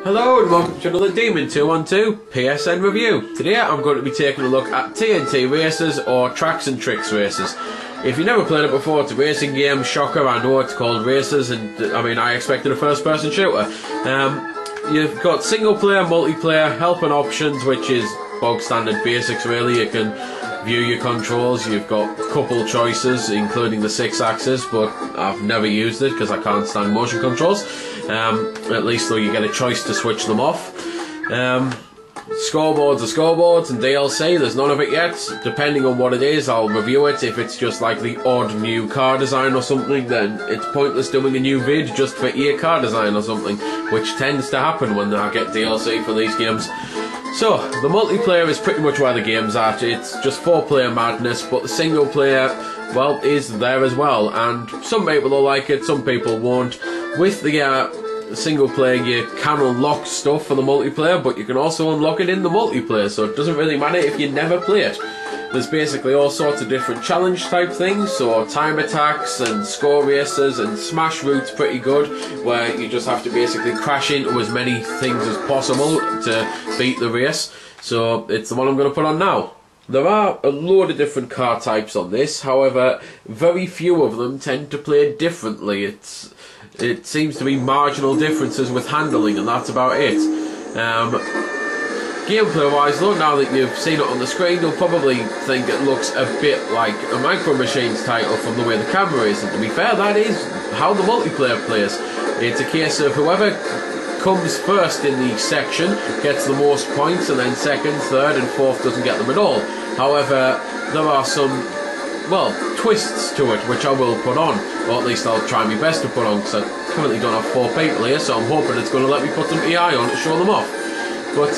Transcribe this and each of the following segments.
Hello and welcome to another T.N.T PSN review. Today I'm going to be taking a look at T.N.T races or Tracks and Tricks races. If you've never played it before, it's a racing game. Shocker, I know it's called races, and I expected a first person shooter. You've got single player, multiplayer, help and options, which is bog standard basics really. You can view your controls, you've got a couple choices including the 6-axis, but I've never used it because I can't stand motion controls. At least though you get a choice to switch them off. Scoreboards are scoreboards, and DLC, there's none of it yet. Depending on what it is, I'll review it. If it's just like the odd new car design or something, then it's pointless doing a new vid just for ear car design or something, which tends to happen when I get DLC for these games. So, the multiplayer is pretty much where the game's at. It's just 4-player madness, but the single player, well, is there as well, and some people will like it, some people won't. With the single player, you can unlock stuff for the multiplayer, but you can also unlock it in the multiplayer, so it doesn't really matter if you never play it. There's basically all sorts of different challenge type things, so time attacks and score races, and smash routes pretty good, where you just have to basically crash into as many things as possible to beat the race. So it's the one I'm going to put on now. There are a load of different car types on this, however very few of them tend to play differently. It seems to be marginal differences with handling, and that's about it. Gameplay wise though, now that you've seen it on the screen, you'll probably think it looks a bit like a Micro Machines title from the way the camera is, and to be fair, that is how the multiplayer plays. It's a case of whoever comes first in the section gets the most points, and then second, third and fourth doesn't get them at all. However, there are some, well, twists to it which I will put on, or at least I'll try my best to put on, because I currently don't have 4 people here, so I'm hoping it's going to let me put some AI on to show them off. But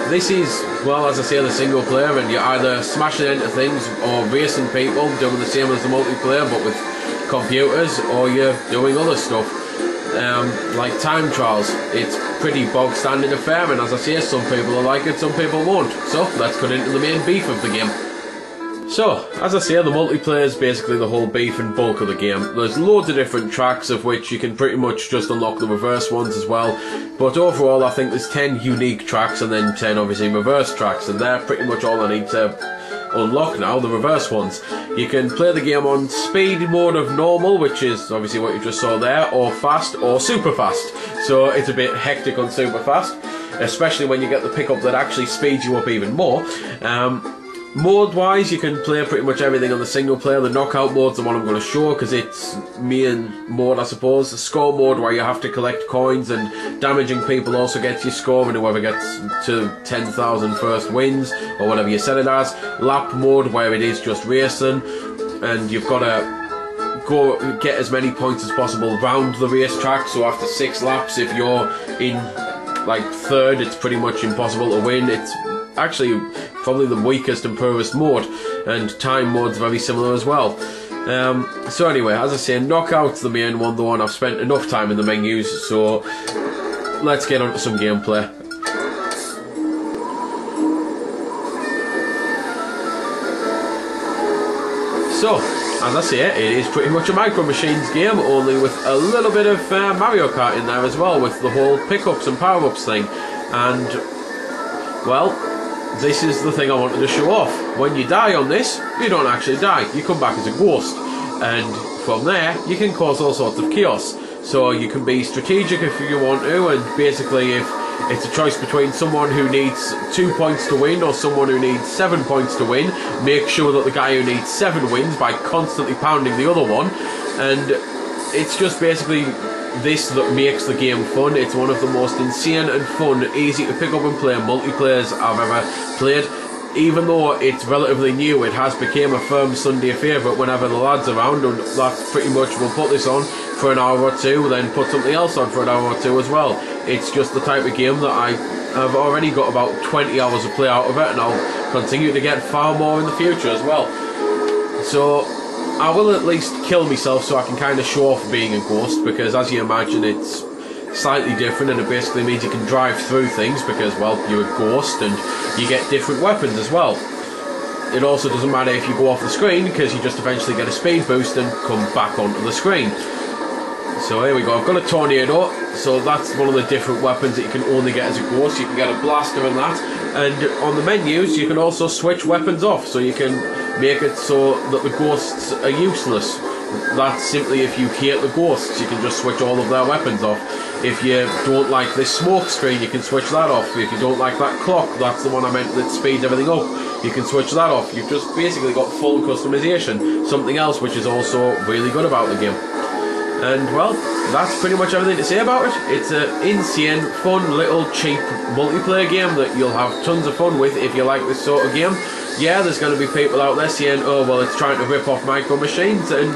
this is, well, as I say, the single player, and you're either smashing into things or racing people, doing the same as the multiplayer but with computers, or you're doing other stuff. Like time trials, it's pretty bog standard affair, and as I say, some people will like it, some people won't. So let's get into the main beef of the game. So, as I say, the multiplayer is basically the whole beef and bulk of the game. There's loads of different tracks, of which you can pretty much just unlock the reverse ones as well. But overall, I think there's 10 unique tracks and then 10 obviously reverse tracks, and they're pretty much all I need to unlock now, the reverse ones. You can play the game on speed mode of normal, which is obviously what you just saw there, or fast, or super fast. So it's a bit hectic on super fast, especially when you get the pickup that actually speeds you up even more. Mode-wise, you can play pretty much everything on the single player. The knockout mode's the one I'm going to show because it's main mode, I suppose. The score mode, where you have to collect coins, and damaging people also gets you score, and whoever gets to 10,000 first wins, or whatever you set it as. Lap mode, where it is just racing, and you've got to go get as many points as possible round the racetrack. So after 6 laps, if you're in like third, it's pretty much impossible to win. It's actually probably the weakest and poorest mode, and time mode's very similar as well. So anyway, as I say, knockout's the main one, the one I've spent enough time in the menus, so let's get on to some gameplay. So, as I say, it is pretty much a Micro Machines game, only with a little bit of Mario Kart in there as well, with the whole pickups and power-ups thing. And, well, this is the thing I wanted to show off. When you die on this, you don't actually die. You come back as a ghost. And from there, you can cause all sorts of chaos. So you can be strategic if you want to, and basically if it's a choice between someone who needs 2 points to win or someone who needs 7 points to win, make sure that the guy who needs 7 wins by constantly pounding the other one. And it's just basically this that makes the game fun. It's one of the most insane and fun, easy to pick up and play multiplayers I've ever played. Even though it's relatively new, it has become a firm Sunday favourite whenever the lads are around, and that's pretty much, we'll put this on for an hour or two, then put something else on for an hour or two as well. It's just the type of game that I've already got about 20 hours of play out of it, and I'll continue to get far more in the future as well. So I will at least kill myself so I can kind of show off being a ghost, because as you imagine, it's slightly different, and it basically means you can drive through things because, well, you're a ghost and you get different weapons as well. It also doesn't matter if you go off the screen, because you just eventually get a speed boost and come back onto the screen. So here we go, I've got a tornado, so that's one of the different weapons that you can only get as a ghost. You can get a blaster and that, and on the menus you can also switch weapons off, so you can make it so that the ghosts are useless. That's simply if you hate the ghosts, you can just switch all of their weapons off. If you don't like this smoke screen, you can switch that off. If you don't like that clock, that's the one I meant that speeds everything up, you can switch that off. You've just basically got full customization, something else which is also really good about the game. And well, that's pretty much everything to say about it. It's an insane, fun, little, cheap multiplayer game that you'll have tons of fun with if you like this sort of game. Yeah, there's going to be people out there saying, oh well, it's trying to rip off Micro Machines, and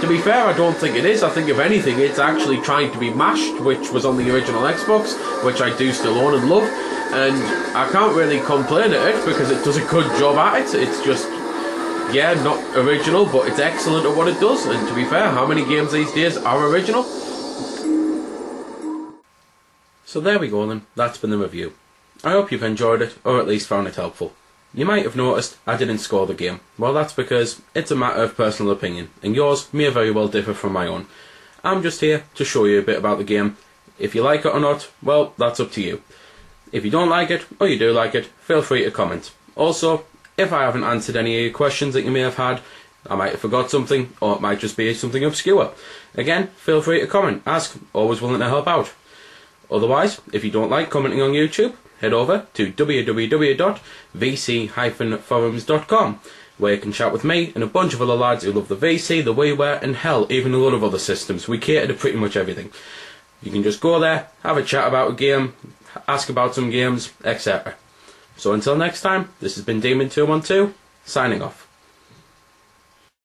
to be fair, I don't think it is. I think if anything, it's actually trying to be Mashed, which was on the original Xbox, which I do still own and love, and I can't really complain at it because it does a good job at it. It's just, yeah, not original, but it's excellent at what it does, and to be fair, how many games these days are original? So there we go then, that's been the review. I hope you've enjoyed it, or at least found it helpful. You might have noticed I didn't score the game. Well, that's because it's a matter of personal opinion, and yours may very well differ from my own. I'm just here to show you a bit about the game. If you like it or not, well, that's up to you. If you don't like it, or you do like it, feel free to comment. Also, if I haven't answered any of your questions that you may have had, I might have forgot something, or it might just be something obscure. Again, feel free to comment, ask, always willing to help out. Otherwise, if you don't like commenting on YouTube, head over to www.vc-forums.com, where you can chat with me and a bunch of other lads who love the VC, the WiiWare, and hell, even a lot of other systems. We cater to pretty much everything. You can just go there, have a chat about a game, ask about some games, etc. So until next time, this has been Demon212, signing off.